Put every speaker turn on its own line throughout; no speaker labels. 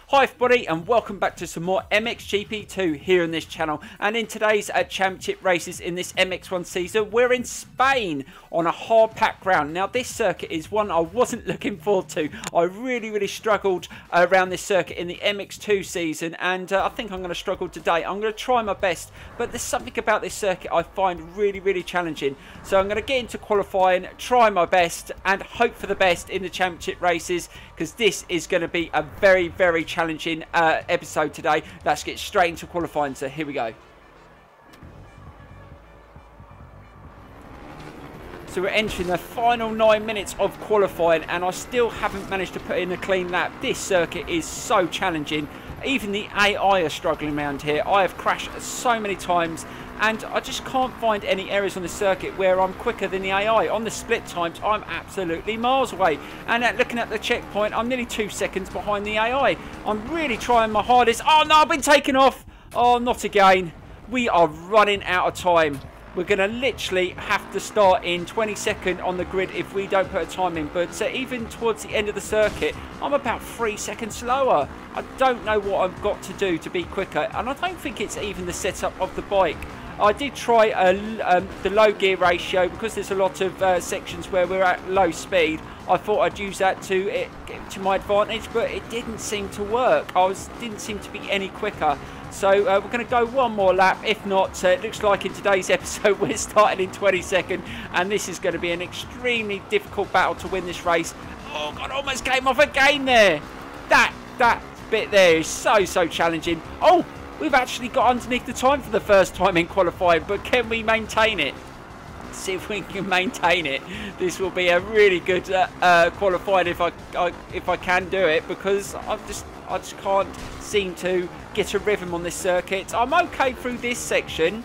Hi everybody and welcome back to some more MXGP2 here on this channel, and in today's championship races in this MX1 season we're in Spain on a hard packed ground. Now this circuit is one I wasn't looking forward to. I really struggled around this circuit in the MX2 season, and I think I'm going to struggle today. I'm going to try my best, but there's something about this circuit I find really challenging. So I'm going to get into qualifying, try my best and hope for the best in the championship races, because this is going to be a very challenging episode today. Let's get straight into qualifying, so here we go. So we're entering the final 9 minutes of qualifying and I still haven't managed to put in a clean lap. This circuit is so challenging. Even the AI are struggling around here. I have crashed so many times and I just can't find any areas on the circuit where I'm quicker than the AI. On the split times, I'm absolutely miles away. And looking at the checkpoint, I'm nearly 2 seconds behind the AI. I'm really trying my hardest. Oh no, I've been taken off. Oh, not again. We are running out of time. We're going to literally have to start in 22nd on the grid if we don't put a time in. But even towards the end of the circuit, I'm about 3 seconds slower. I don't know what I've got to do to be quicker. And I don't think it's even the setup of the bike. I did try the low gear ratio, because there's a lot of sections where we're at low speed. I thought I'd use that to my advantage, but it didn't seem to work. Didn't seem to be any quicker. So we're going to go one more lap. If not, it looks like in today's episode we're starting in 22nd, and this is going to be an extremely difficult battle to win this race. Oh God, I almost came off again there. That bit there is so challenging. Oh, we've actually got underneath the time for the first time in qualifying, but can we maintain it? Let's see if we can maintain it. This will be a really good qualifying if I can do it, because I just can't seem to get a rhythm on this circuit. I'm okay through this section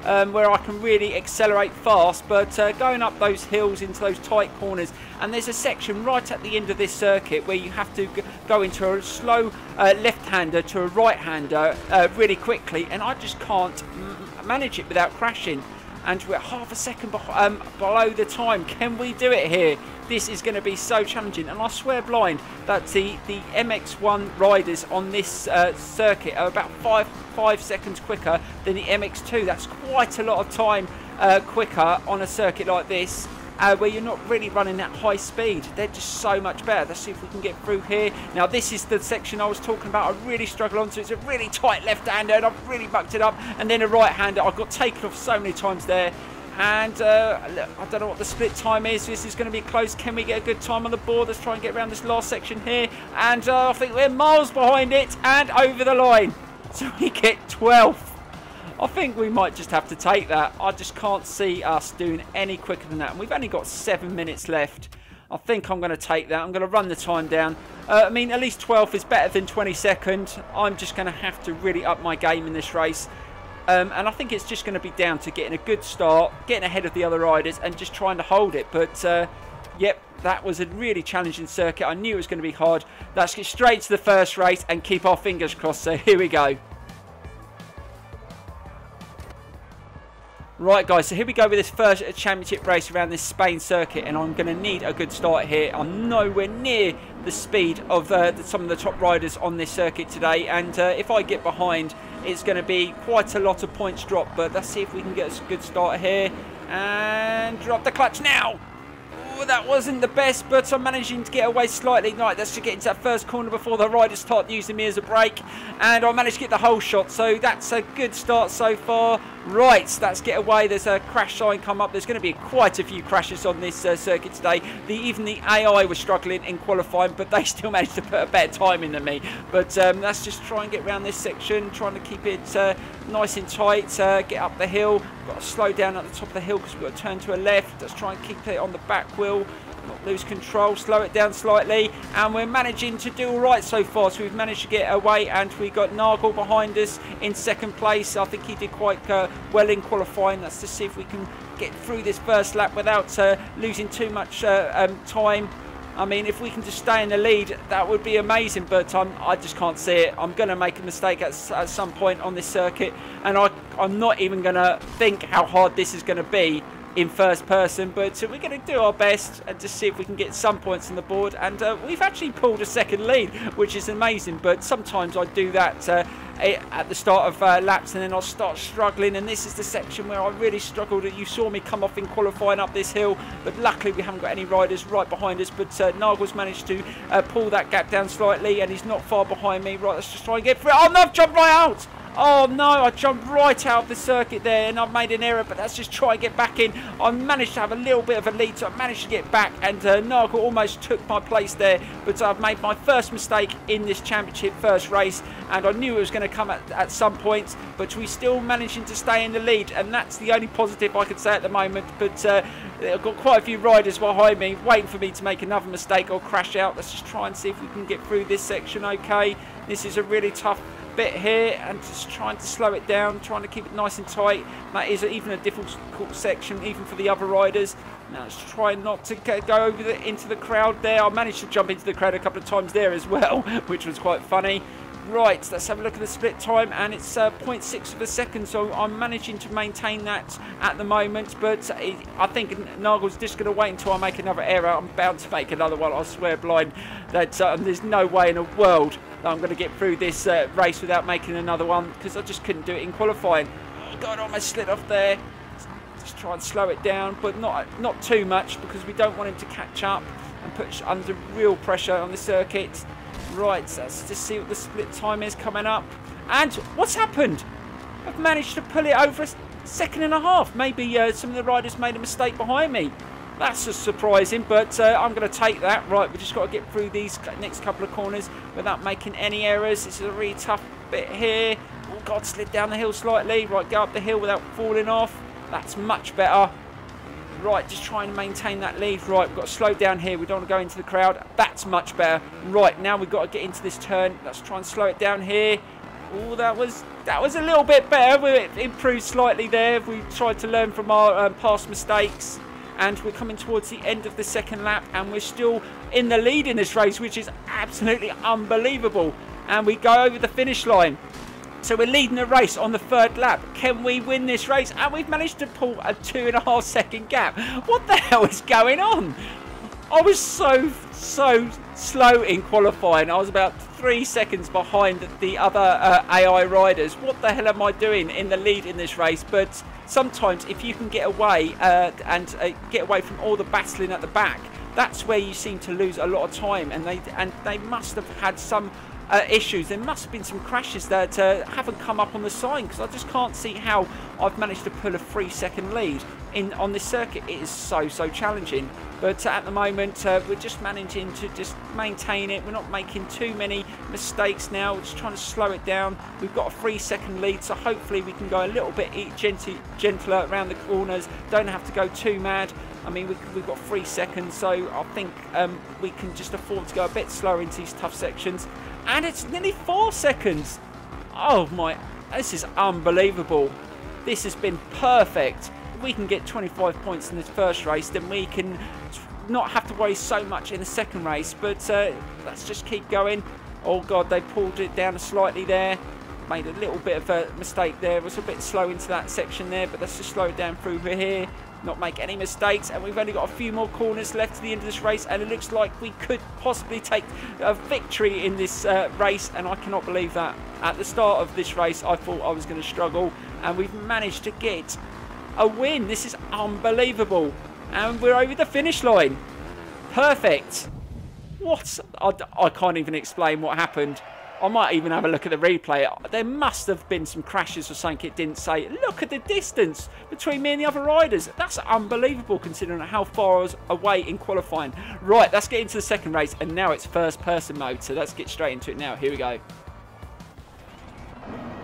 where I can really accelerate fast, but going up those hills into those tight corners, and there's a section right at the end of this circuit where you have to go into a slow left-hander to a right-hander really quickly, and I just can't manage it without crashing. And we're half a second below the time. Can we do it here? This is going to be so challenging, and I swear blind that the MX1 riders on this circuit are about five seconds quicker than the MX2. That's quite a lot of time quicker on a circuit like this, where you're not really running at high speed. They're just so much better. Let's see if we can get through here. Now this is the section I was talking about. I really struggle onto. It's a really tight left-hander and I've really mucked it up, and then a right-hander. I got taken off so many times there. And I don't know what the split time is. This is going to be close. Can we get a good time on the board? Let's try and get around this last section here. And I think we're miles behind it and over the line. So we get 12th. I think we might just have to take that. I just can't see us doing any quicker than that. And we've only got 7 minutes left. I think I'm going to take that. I'm going to run the time down. I mean, at least 12th is better than 22nd. I'm just going to have to really up my game in this race. And I think it's just going to be down to getting a good start, getting ahead of the other riders and just trying to hold it. But, yep, that was a really challenging circuit. I knew it was going to be hard. Let's get straight to the first race and keep our fingers crossed. So here we go. Right guys, so here we go with this first championship race around this Spain circuit, and I'm going to need a good start here. I'm nowhere near the speed of some of the top riders on this circuit today, and if I get behind, it's going to be quite a lot of points dropped. But let's see if we can get a good start here, and drop the clutch now. Oh, that wasn't the best, but I'm managing to get away slightly. Right, let's just get into that first corner before the riders start using me as a brake, and I managed to get the whole shot, so that's a good start so far. Right, let's get away. There's a crash sign come up. There's going to be quite a few crashes on this circuit today. Even the AI was struggling in qualifying, but they still managed to put a better time in than me. But let's just try and get around this section, trying to keep it nice and tight. Get up the hill. Got to slow down at the top of the hill because we've got to turn to a left. Let's try and keep it on the back wheel, not lose control, slow it down slightly, and we're managing to do all right so far. So we've managed to get away, and we got Nagel behind us in second place. I think he did quite well in qualifying. Let's just see if we can get through this first lap without losing too much time. I mean, if we can just stay in the lead, that would be amazing, but I just can't see it. I'm going to make a mistake at some point on this circuit, and I'm not even going to think how hard this is going to be in first person, but we're going to do our best and just see if we can get some points on the board. And we've actually pulled a second lead, which is amazing, but sometimes I do that at the start of laps, and then I'll start struggling, and this is the section where I really struggled. You saw me come off in qualifying up this hill, but luckily we haven't got any riders right behind us, but Nagel's managed to pull that gap down slightly, and he's not far behind me. Right, let's just try and get through. Oh no, I've jumped right out. Oh no, I jumped right out of the circuit there, and I've made an error, but let's just try and get back in. I managed to have a little bit of a lead, so I managed to get back, and Nagel almost took my place there, but I've made my first mistake in this championship first race, and I knew it was going to come at some point, but we still managing to stay in the lead, and that's the only positive I could say at the moment. But I've got quite a few riders behind me waiting for me to make another mistake or crash out. Let's just try and see if we can get through this section okay. This is a really tough bit here, and just trying to slow it down, trying to keep it nice and tight. That is even a difficult section even for the other riders. Now let's try not to go over into the crowd there. I managed to jump into the crowd a couple of times there as well, which was quite funny. Right, let's have a look at the split time, and it's 0.6 of a second, so I'm managing to maintain that at the moment, but I think Nagel's just going to wait until I make another error. I'm bound to make another one, I swear blind, that there's no way in the world that I'm going to get through this race without making another one, because I just couldn't do it in qualifying. Oh God, I almost slid off there. Just try and slow it down, but not too much, because we don't want him to catch up and put us under real pressure on the circuit. Right, so let's just see what the split time is coming up. And what's happened? I've managed to pull it over a second and a half. Maybe some of the riders made a mistake behind me. That's just surprising, but I'm going to take that. Right, we've just got to get through these next couple of corners without making any errors. This is a really tough bit here. Oh God, slid down the hill slightly. Right, go up the hill without falling off. That's much better. Right, just try and maintain that lead. Right, we've got to slow down here. We don't want to go into the crowd. That's much better. Right, now we've got to get into this turn. Let's try and slow it down here. Oh, that was a little bit better. We improved slightly there. We tried to learn from our past mistakes. And we're coming towards the end of the second lap, and we're still in the lead in this race, which is absolutely unbelievable. And we go over the finish line. So we're leading the race on the third lap. Can we win this race? And we've managed to pull a 2.5 second gap. What the hell is going on? I was so slow in qualifying. I was about 3 seconds behind the other AI riders. What the hell am I doing in the lead in this race? But sometimes if you can get away and get away from all the battling at the back, that's where you seem to lose a lot of time. And they must have had some issues. There must have been some crashes that haven't come up on the sign, because I just can't see how I've managed to pull a 3 second lead on this circuit. It is so challenging, but at the moment we're just managing to just maintain it. We're not making too many mistakes now. We're just trying to slow it down. We've got a 3 second lead, so hopefully we can go a little bit gentler around the corners. Don't have to go too mad. I mean, we've got 3 seconds, so I think we can just afford to go a bit slower into these tough sections. And it's nearly 4 seconds. Oh my, this is unbelievable. This has been perfect. If we can get 25 points in this first race, then we can not have to worry so much in the second race. But let's just keep going. Oh God, they pulled it down slightly there. Made a little bit of a mistake there. Was a bit slow into that section there, but let's just slow it down through here. Not make any mistakes, and we've only got a few more corners left to the end of this race, and it looks like we could possibly take a victory in this race, and I cannot believe that. At the start of this race I thought I was going to struggle, and we've managed to get a win. This is unbelievable, and we're over the finish line. Perfect. What? I can't even explain what happened. I might even have a look at the replay. There must have been some crashes or something it didn't say. Look at the distance between me and the other riders. That's unbelievable considering how far I was away in qualifying. Right, let's get into the second race, and now it's first person mode, so let's get straight into it now. Here we go.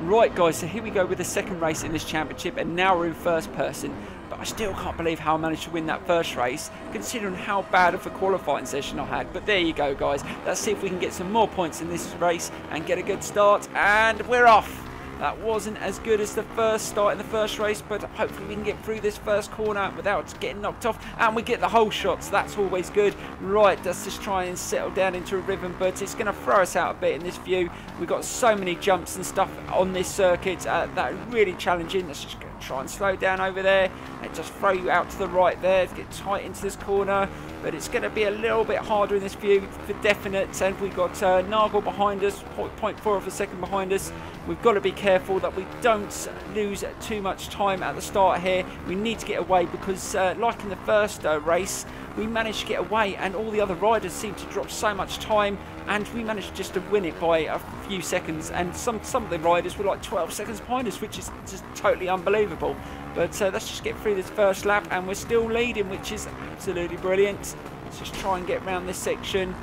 Right guys, so here we go with the second race in this championship, and now we're in first person. But I still can't believe how I managed to win that first race, considering how bad of a qualifying session I had. But there you go guys, let's see if we can get some more points in this race and get a good start, and we're off. That wasn't as good as the first start in the first race, but hopefully we can get through this first corner without getting knocked off, and we get the whole shots. That's always good. Right, let's just try and settle down into a rhythm, but it's going to throw us out a bit in this view. We've got so many jumps and stuff on this circuit that are really challenging. Let's just try and slow down over there and just throw you out to the right there to get tight into this corner. But it's going to be a little bit harder in this view for definite. And we've got Nagel behind us, 0.4 of a second behind us. We've got to be careful that we don't lose too much time at the start here. We need to get away because like in the first race, we managed to get away and all the other riders seemed to drop so much time, and we managed just to win it by a few seconds. And some of the riders were like 12 seconds behind us, which is just totally unbelievable. But let's just get through this first lap, and we're still leading, which is absolutely brilliant. Let's just try and get around this section.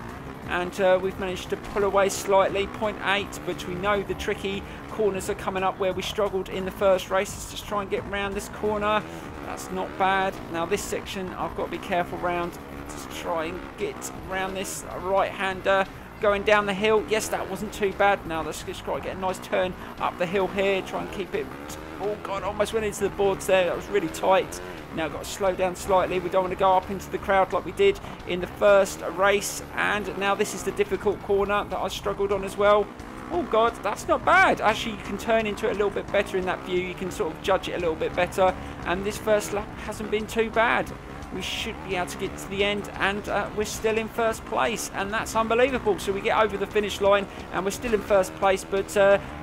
And we've managed to pull away slightly, 0.8, but we know the tricky corners are coming up where we struggled in the first race. Let's just try and get around this corner. That's not bad. Now this section I've got to be careful around. Just try and get around this right-hander going down the hill. Yes, that wasn't too bad. Now let's just try to get a nice turn up the hill here. Try and keep it. Oh God, almost went into the boards there. That was really tight. Now got to slow down slightly. We don't want to go up into the crowd like we did in the first race. And now this is the difficult corner that I struggled on as well. Oh God, that's not bad. Actually, you can turn into it a little bit better in that view. You can sort of judge it a little bit better. And this first lap hasn't been too bad. We should be able to get to the end, and we're still in first place, and that's unbelievable. So we get over the finish line and we're still in first place, but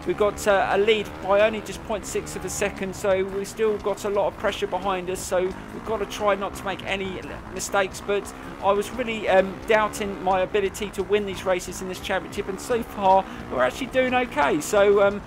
we've got a lead by only just 0.6 of a second, so we've still got a lot of pressure behind us. So we've got to try not to make any mistakes. But I was really doubting my ability to win these races in this championship, and so far we're actually doing okay. So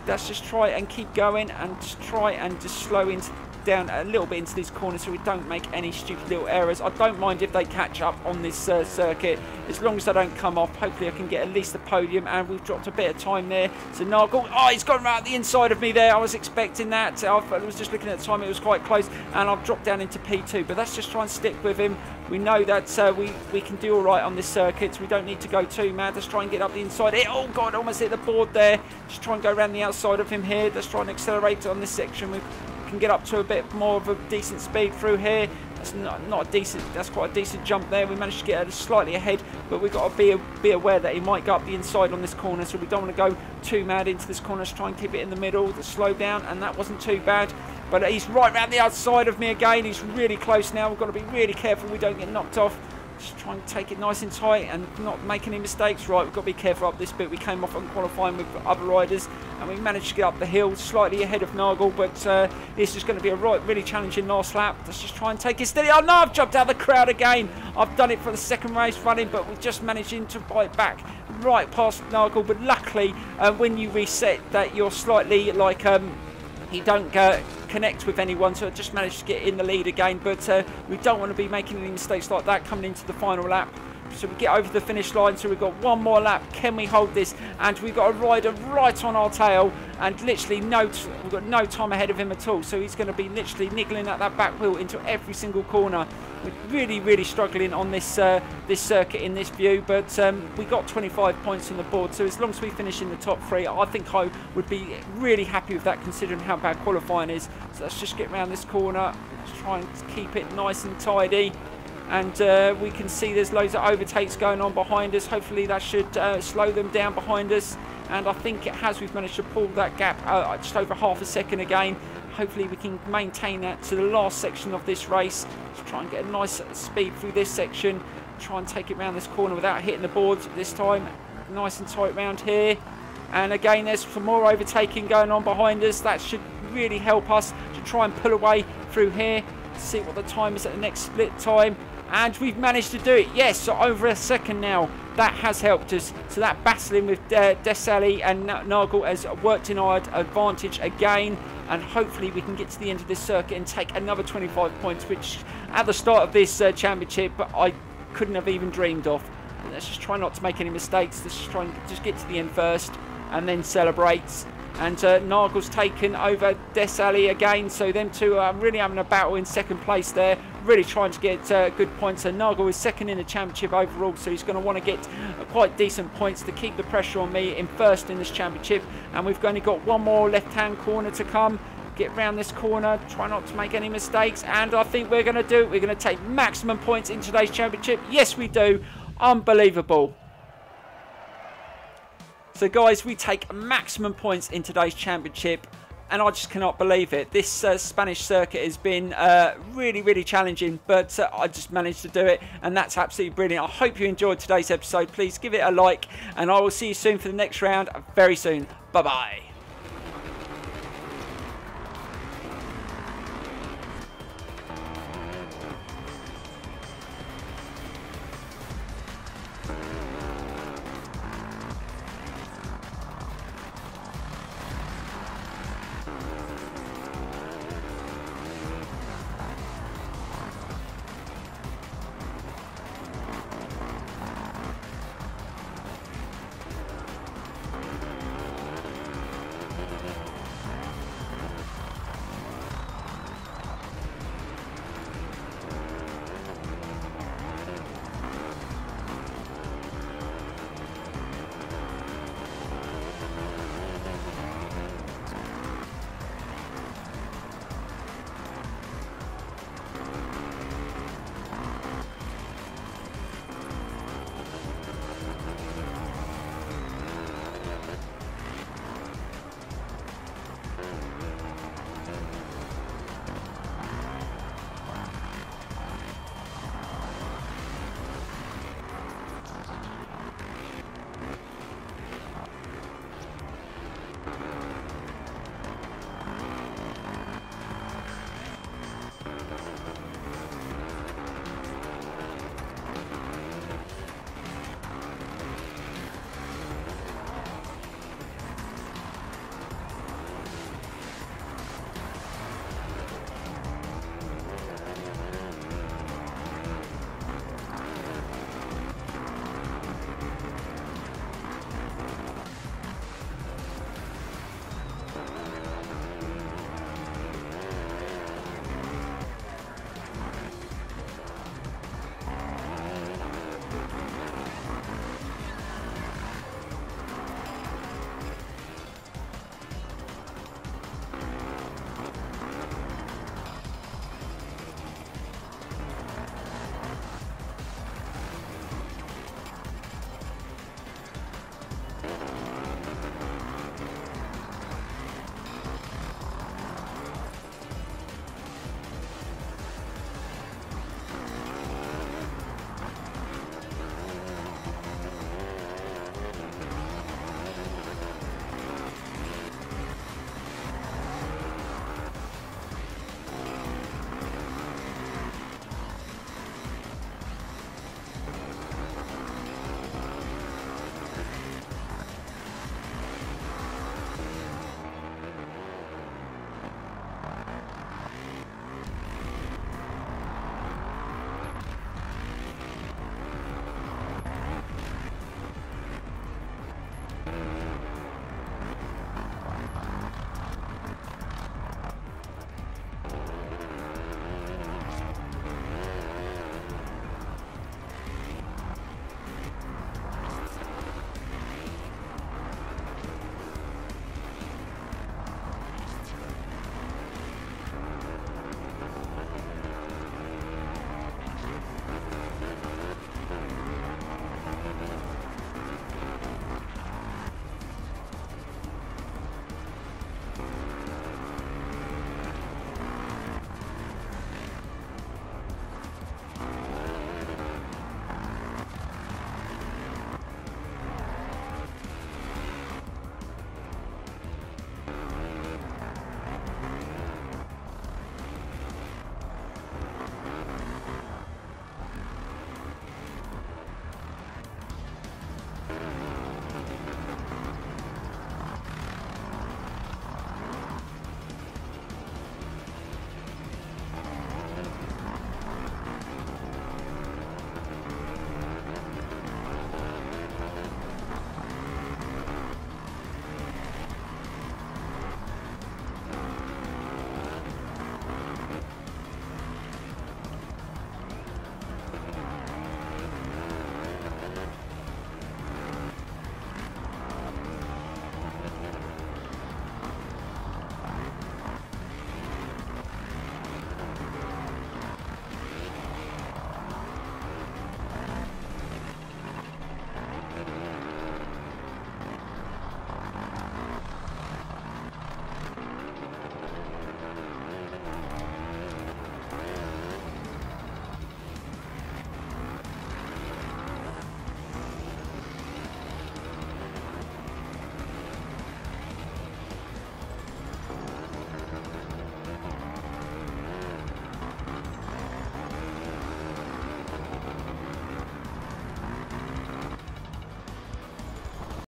let's just try and keep going and just try and just slow down a little bit into these corners so we don't make any stupid little errors. I don't mind if they catch up on this circuit, as long as they don't come off. Hopefully I can get at least a podium, and we've dropped a bit of time there. So Nagel, oh, he's gone right at the inside of me there. I was expecting that. I was just looking at the time, it was quite close, and I've dropped down into P2. But let's just try and stick with him. We know that we can do all right on this circuit, so we don't need to go too mad. Let's try and get up the inside. Oh God, almost hit the board there. Just try and go around the outside of him here. Let's try and accelerate on this section. We can get up to a bit more of a decent speed through here. That's not a decent. That's quite a decent jump there. We managed to get slightly ahead, but we've got to be aware that he might go up the inside on this corner, so we don't want to go too mad into this corner. Let's try and keep it in the middle. The slow down, and that wasn't too bad. But he's right around the outside of me again. He's really close now. We've got to be really careful we don't get knocked off. Just try and take it nice and tight and not make any mistakes. Right, we've got to be careful up this bit. We came off on qualifying with other riders, and we managed to get up the hill slightly ahead of Nagel, but this is going to be a really challenging last lap. Let's just try and take it steady. Oh no, I've jumped out of the crowd again. I've done it for the second race running, but we've just managed to bite back right past Nagel. But luckily, when you reset that, you're slightly like you don't connect with anyone, so I just managed to get in the lead again. But we don't want to be making any mistakes like that coming into the final lap. So we get over the finish line, so we've got one more lap. Can we hold this? And we've got a rider right on our tail, and literally we've got no time ahead of him at all. So he's going to be literally niggling at that back wheel into every single corner. We're really struggling on this this circuit in this view, but we got 25 points on the board. So as long as we finish in the top 3, I think I would be really happy with that, considering how bad qualifying is. So let's just get around this corner. Let's try and keep it nice and tidy. And we can see there's loads of overtakes going on behind us. Hopefully that should slow them down behind us. And I think it has. We've managed to pull that gap just over half a second again. Hopefully we can maintain that to the last section of this race. Let's try and get a nice speed through this section. Try and take it around this corner without hitting the boards this time. Nice and tight round here. And again, there's some more overtaking going on behind us. That should really help us to try and pull away through here. See what the time is at the next split time. And we've managed to do it. Yes, so over a second now. That has helped us. So that battling with Desali and Nagel has worked in our advantage again. And hopefully we can get to the end of this circuit and take another 25 points, which at the start of this championship I couldn't have even dreamed of. Let's just try not to make any mistakes. Let's just try and just get to the end first and then celebrate. And Nagel's taken over Desali again, so them two are really having a battle in second place there, really trying to get good points. And Nagel is second in the championship overall, so he's going to want to get quite decent points to keep the pressure on me in first in this championship. And we've only got one more left-hand corner to come. Get round this corner, try not to make any mistakes, and I think we're going to do it. We're going to take maximum points in today's championship. Yes, we do. Unbelievable. So guys, we take maximum points in today's championship. and I just cannot believe it. This Spanish circuit has been really, really challenging, but I just managed to do it, and that's absolutely brilliant. I hope you enjoyed today's episode. Please give it a like, and I will see you soon for the next round very soon. Bye-bye.